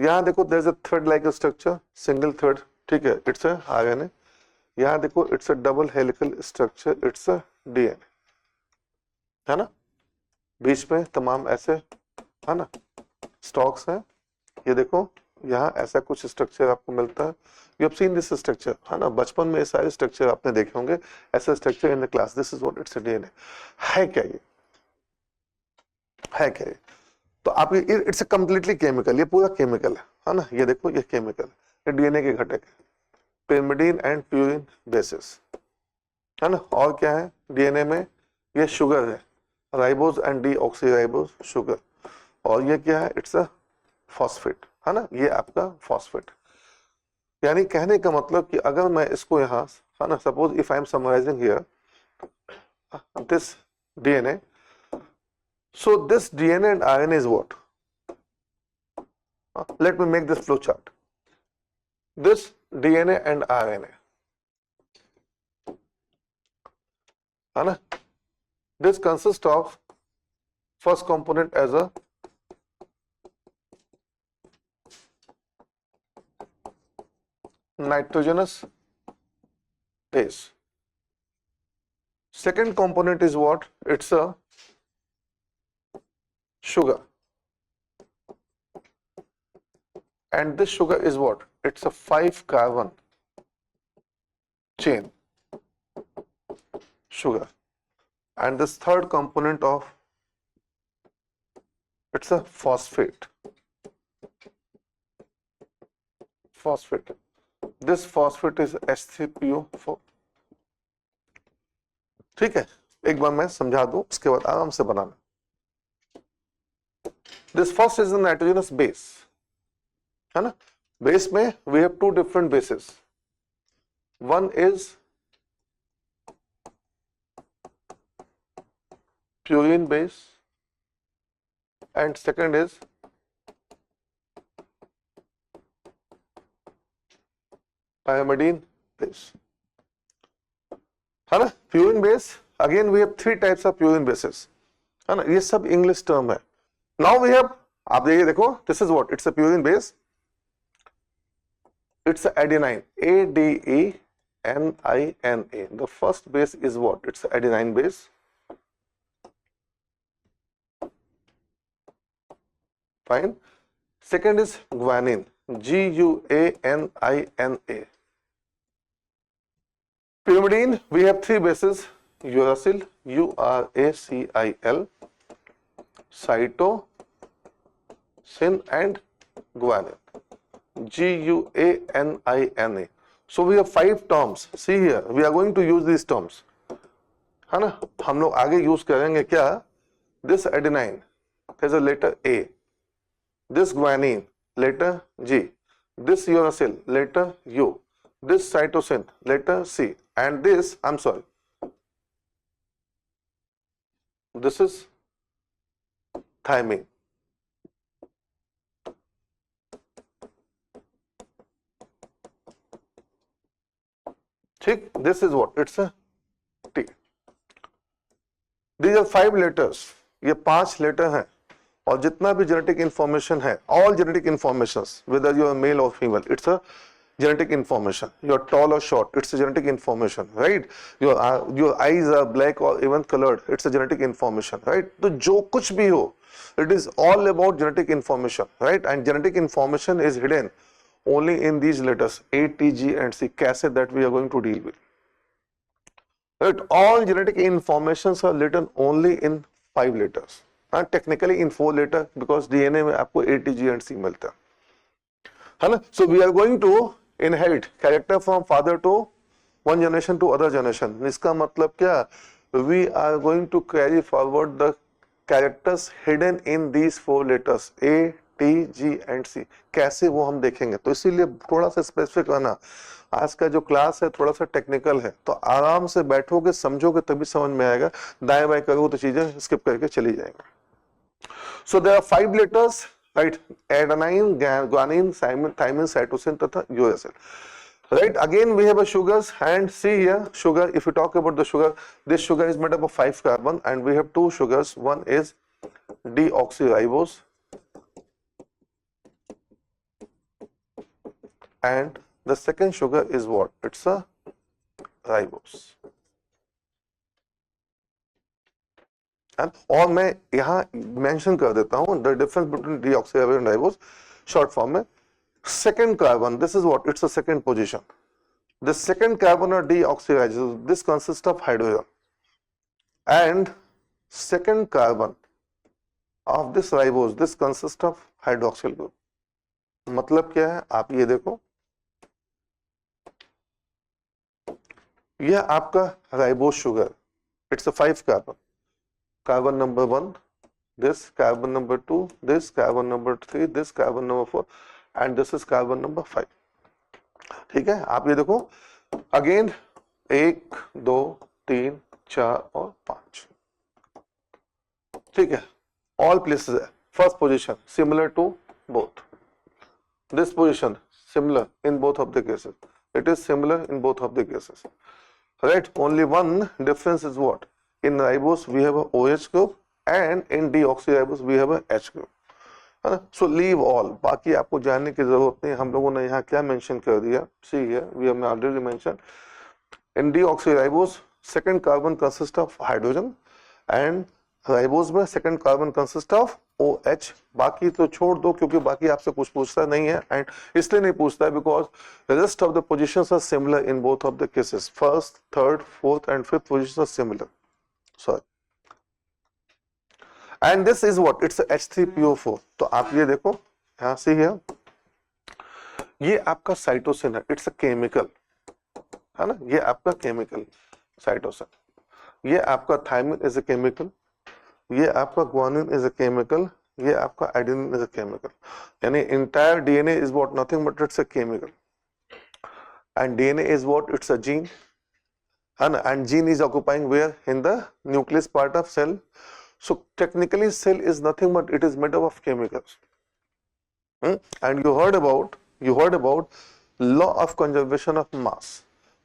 यहाँ देखो there is a thread like structure, single thread, ठीक है, इट्स अ आरएनए। यहाँ देखो it's a double helical structure, it's a DNA, है ना। बीच में तमाम ऐसे, है ना, स्टॉक्स हैं। ये देखो यहाँ ऐसा कुछ स्ट्रक्चर आपको मिलता है। You have seen this structure, है ना, बचपन में ये सारे स्ट्रक्चर आपने देखे होंगे, ऐसा structure in the class. This is what it's a DNA. है क्या ये, है क्या ये? तो आप इट्स अ कंप्लीटली केमिकल, ये पूरा केमिकल है ना। ये देखो ये केमिकल, ये डीएनए के घटक है, पिरिमिडीन एंड प्यूरिन बेसिस, है ना। और क्या है डीएनए में, ये शुगर है, राइबोज एंड डीऑक्सीराइबोज शुगर। और ये क्या है, इट्स अ फॉस्फेट, है ना, ये आपका फॉस्फेट। यानी कहने का मतलब कि अगर मैं इसको यहाँ, है ना, suppose if I am summarising here this DNA, so this DNA and RNA is what? Let me make this flow chart. This DNA and RNA, है ना, this consists of first component as a nitrogenous base. Second component is what? It's a sugar. And this sugar is what? It's a 5-carbon chain sugar. And this third component of, it's a phosphate. Phosphate. This phosphate is H3PO4. ठीक है, एक बार मैं समझा दूं, उसके बाद आराम से बनाना। This first is the nitrogenous base, है ना। बेस में we have two different bases. One is purine base and second is pyrimidine base, है ना। purine base, again we have 3 types of purine bases, है ना। ये सब इंग्लिश टर्म है। Now we have, आप देखिए, देखो this is what, it's a purine base, it's a adenine, ADENINA. The first base is what? It's a adenine base. Fine. Second is guanine, GUANINA. Pyrimidine, we have 3 bases, uracil, URACIL, cytosine and guanine, GUANINA. So we have 5 terms. See here, we are going to use these terms, है ना। हम लोग आगे use करेंगे क्या? This adenine, there's a letter A. This guanine, letter G. This uracil, letter U. This cytosine, letter C. And this, I'm sorry, this is thymine. ठीक, this is what? It's a T. These are 5 letters. ये 5 letter हैं। और जितना भी genetic information है, all genetic informations, whether you are male or female, it's a genetic information. You're tall or short, it's a genetic information, right? Your eyes are black or even colored, it's a genetic information, right? तो जो कुछ भी हो, it is all about genetic information, right? And genetic information is hidden only in these letters A, T, G, and C. कैसे, that we are going to deal with. Right? All genetic informations are written only in 5 letters. And technically in 4 letters because DNA में आपको A, T, G, and C मिलता है ना। So we are going to inherit character from father to one generation to other generation. इसका मतलब क्या? We are going to carry forward the characters hidden in these 4 letters A, T, G, and C. कैसे वो हम देखेंगे, तो इसीलिए थोड़ा सा स्पेसिफिक रहना। आज का जो क्लास है थोड़ा सा टेक्निकल है, तो आराम से बैठोगे, समझोगे, तभी समझ में आएगा। दाएं बाएं करोगे तो चीजें स्किप करके चली जाएंगी। So there are 5 letters, right? Adenine, guanine, thymine, cytosine तथा uracil. Right? Again we have a sugars, and see here sugar. If you talk about the sugar, this sugar is made up of 5 carbon, and we have 2 sugars. One is deoxyribose, and the second sugar is what? It's a ribose. और मैं यहाँ mention कर देता हूँ the difference between deoxyribose and ribose short form में. Second carbon, this is what? It's a second position. This second carbon or deoxyribosis, this consists of hydrogen, and second carbon of this ribose, this consists of hydroxyl group. मतलब क्या है? आप ये देखो, यह आपका ribose sugar, it's a 5 carbon. Carbon number 1, this carbon number 2, this carbon number 3, this carbon number 4, and this is carbon number 5. ठीक है, आप ये देखो अगेन 1 2 3 4 और 5. ठीक है, ऑल प्लेसेस है. First position similar to both. This position similar in both of the cases. It is similar in both of the cases, right? Only one difference is what? In ribose we have a OH group and in deoxyribose we have a H group. So leave all, बाकी आपको जानने की जरूरत नहीं. हम लोगों ने यहाँ क्या मेंशन कर दिया? See here we have already mention in deoxyribose second carbon consist of hydrogen and ribose में second carbon consist of OH. बाकी तो छोड़ दो क्योंकि बाकी आपसे कुछ पूछता नहीं है, एंड इसलिए नहीं पूछता है because the rest of the positions are similar in both of the cases. First, third, fourth and fifth positions are similar. Sorry, and this is what? It's a H3PO4. तो आप ये देखो यहाँ से है, ये आपका साइटोसिन है. इट्स अ केमिकल, है ना? ये आपका केमिकल साइटोसिन. ये आपका थायमिन इज अ केमिकल, ये आपका ग्वानिन इज अ केमिकल, ये आपका एडेनिन इज अ केमिकल. यानी entire DNA is what? Nothing but it's a chemical. And DNA is what? It's a gene, है ना? And gene is occupying where? In the nucleus part of cell. So technically cell is nothing but it is made up of chemicals. And you heard about law of conservation of mass.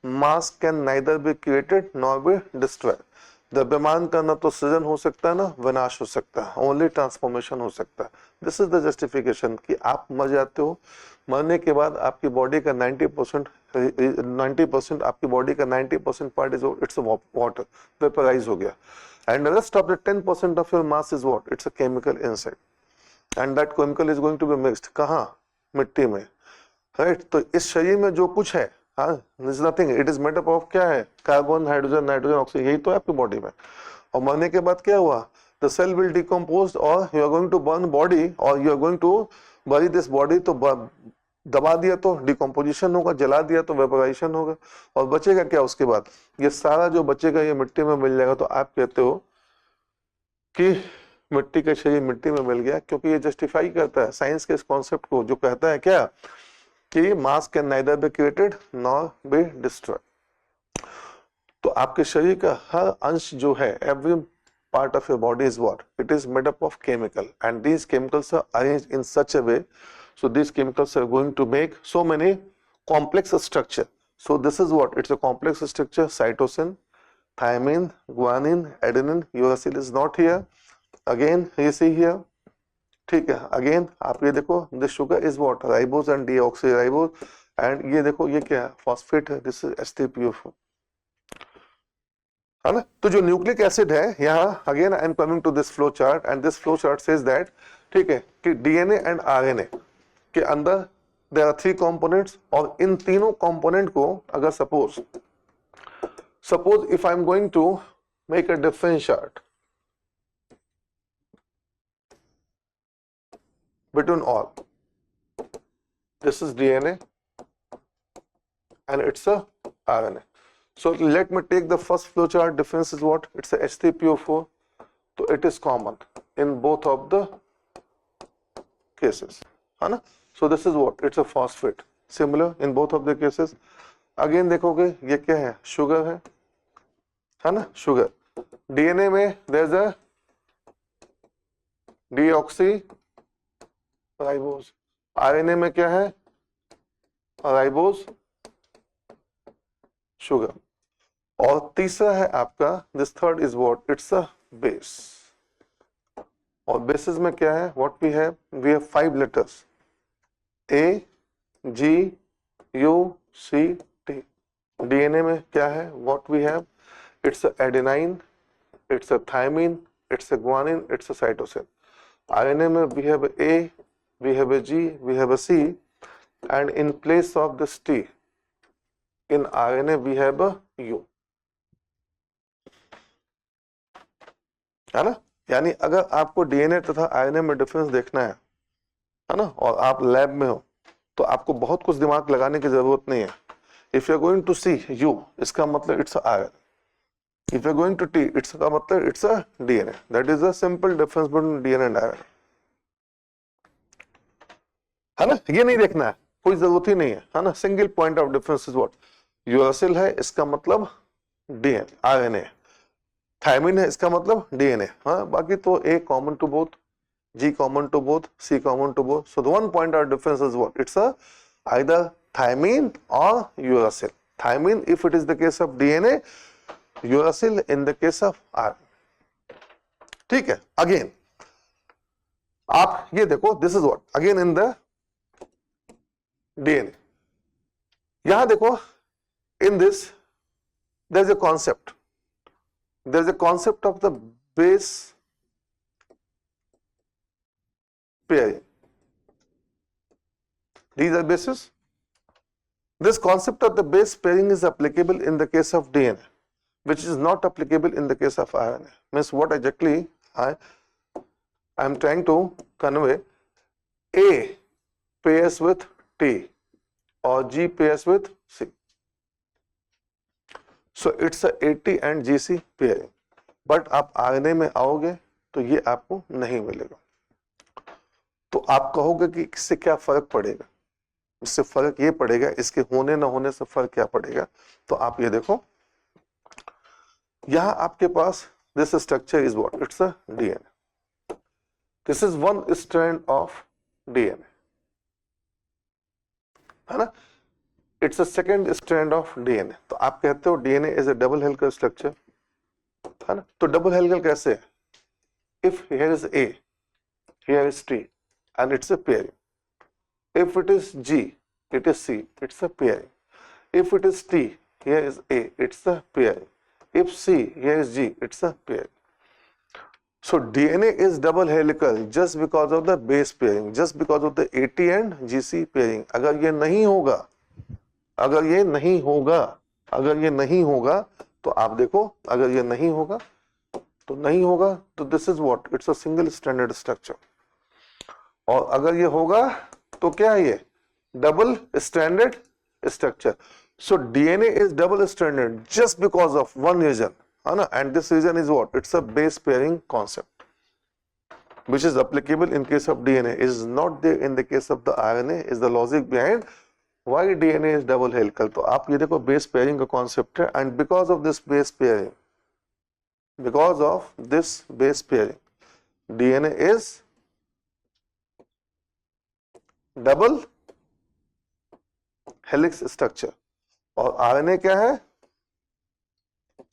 Mass can neither be created nor be destroyed. द्रव्यमान का ना तो सृजन हो सकता है ना विनाश हो सकता है, ओनली ट्रांसफॉर्मेशन हो सकता है. दिस इज द जस्टिफिकेशन कि आप मर जाते हो, मरने के बाद आपकी बॉडी का 90% आपकी बॉडी का 90% part is it's water, vaporise हो गया. And the rest of the 10% of your mass is what? It's a chemical inside, and that chemical is going to be mixed. कहाँ? मिट्टी में, right? तो इस शरीर में जो कुछ है, हाँ, there's nothing. It is made up of क्या है? कार्बन, हाइड्रोजन, नाइट्रोजन, ऑक्सीजन, यही तो है आपकी बॉडी में. और मरने के बाद क्या हुआ? The cell will decompose, or you are going to burn body, or you are going to bury this body. तो दबा दिया तो डिकम्पोजिशन होगा, जला दिया तो वेपोराइजेशन होगा, और बचेगा क्या उसके बाद? ये सारा जो बचेगा ये मिट्टी में मिल जाएगा. तो आप कहते हो कि मिट्टी का शरीर मिट्टी में मिल गया, क्योंकि ये जस्टिफाई करता है साइंस के इस कॉन्सेप्ट को जो कहता है क्या कि mass can neither be created nor be destroyed. तो आपके शरीर का हर अंश जो है, every part of your body is what? It is made up of chemical, and these chemicals are arranged in such a way. So these chemicals are going to make so many complex structure. So this is what? It's a complex structure. Cytosine, thymine, guanine, adenine. Uracil is not here. Again, you see here. ठीक है. Again, आप ये देखो. This sugar is what? Ribose and deoxyribose. And ये देखो ये क्या है? Phosphate. This is H3PO4. है ना? तो जो न्यूक्लिक एसिड है यहाँ, again I am coming to this flow chart, and this flow chart says that, ठीक है, कि DNA एंड RNA के अंदर देयर आर 3 कंपोनेंट्स, और इन तीनों कंपोनेंट को अगर suppose if I am going to make a difference chart between all, this is DNA and it's a RNA. So let me take the first flow chart. Difference is what? It's a H3PO4. So it is common in both of the cases, है ना? So this is what? It's a phosphate. Similar in both of the cases. Again देखोगे ये क्या है? Sugar है ना? Sugar. DNA में there's a deoxyribose. RNA में क्या है? Ribose, sugar. और तीसरा है आपका, this third is what? It's a base. और bases में क्या है? What we have? We have 5 letters: A, G, UCT. DNA में क्या है? What we have? It's a adenine, it's a thymine, it's a guanine, it's a cytosine. RNA में we have a A, we have a G, we have a C, and in place of this T, in RNA we have a U. है ना? यानी अगर आपको DNA तथा RNA में difference देखना है ना, और आप लैब में हो, तो आपको बहुत कुछ दिमाग लगाने की जरूरत नहीं है. If you are going to see U, इसका मतलब it's RNA. If you are going to T, it's का मतलब it's a DNA. That is a simple difference between DNA and RNA. है ना? ये नहीं देखना है, कोई जरूरत ही नहीं है ना. Single point of difference is what? Uracil है, इसका मतलब डीएनए आरएनए. थायमिन है, इसका मतलब डीएनए. हाँ, बाकी तो A common to both, G common to both, C common to both. So the one point of difference is what? It's either thymine or uracil. Thymine if it is the case of DNA, uracil in the case of RNA. ठीक है. Again, आप ये देखो, this is what? Again in the DNA. यहां देखो, in this there is a concept. There is a concept of the base pairing. These are bases. This concept of the base pairing is applicable in the case of DNA, which is not applicable in the case of RNA. Means what exactly I am trying to convey? A pairs with T or G pairs with C. So it's a AT and GC pairing. But आप RNA में आओगे तो ये आपको नहीं मिलेगा. तो आप कहोगे कि इससे क्या फर्क पड़ेगा? इससे फर्क ये पड़ेगा, इसके होने ना होने से फर्क क्या पड़ेगा? तो आप ये देखो, यहां आपके पास this structure is what? It's a DNA. This is one strand of DNA, है ना? It's a second strand of DNA. तो आप कहते हो DNA is a double helical structure, है ना? तो डबल हेलिकल कैसे है? If here is A, here is T, and it's a pairing. If it is G, it is C, it's a pairing. If it is T, here is A, it's a pairing. If C, here is G, it's a pairing. So DNA is double helical just because of the base pairing, just because of the AT and GC pairing. अगर ये नहीं होगा, अगर ये नहीं होगा, अगर ये नहीं होगा, तो आप देखो, अगर ये नहीं होगा तो नहीं होगा, तो this is what? It's a single stranded structure. और अगर ये होगा तो क्या है? ये double stranded structure. So DNA is double stranded just because of one reason, है ना? And this reason is what? It's a base pairing concept which is applicable in case of DNA, is not there in the case of the RNA. is the logic behind why DNA is double helical. तो आप ये देखो, base pairing का concept है, and because of this base pairing, because of this base pairing, DNA is double helix structure, और RNA क्या है?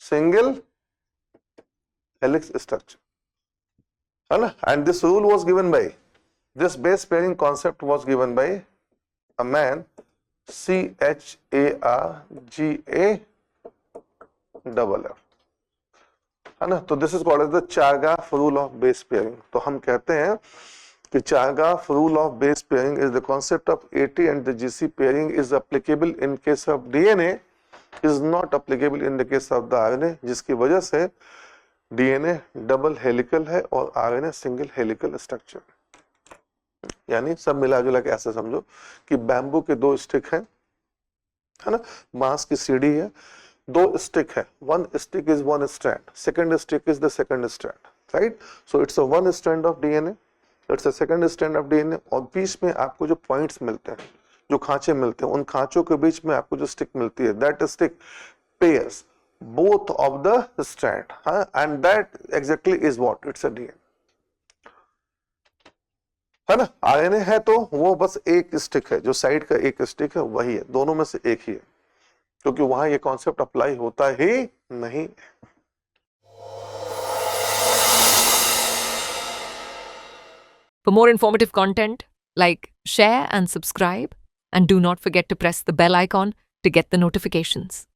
Single helix structure, है ना? And this rule was given by, this base pairing concept was given by a man, CHARGA है ना? तो this is called as the Chargaff rule of base pairing. तो हम कहते हैं कि Chargaff rule of base pairing is the concept of AT and the GC pairing is applicable in case of DNA, is not applicable in the case of the RNA, जिसकी वजह से DNA double helical है और RNA single helical structure. यानी सब मिला जुला के ऐसे समझो कि बैम्बू के दो स्टिक हैं, है ना? बांस की सीढ़ी है, दो स्टिक है, one stick is one strand, second stick is the second strand, right? So it's a one strand of DNA, it's a second strand of DNA, और बीच में आपको जो पॉइंट्स मिलते हैं, जो खांचे मिलते हैं, उन खांचों के बीच में आपको जो स्टिक मिलती है, that stick pairs both of the strand, and that exactly is what? It's a DNA, है ना? आरएनए है तो वो बस एक स्टिक है, जो साइड का एक स्टिक है वही है, दोनों में से एक ही है, क्योंकि वहां ये कॉन्सेप्ट अप्लाई होता ही नहीं. For more informative content, like, share and subscribe And do not forget to press the bell icon to get the notifications.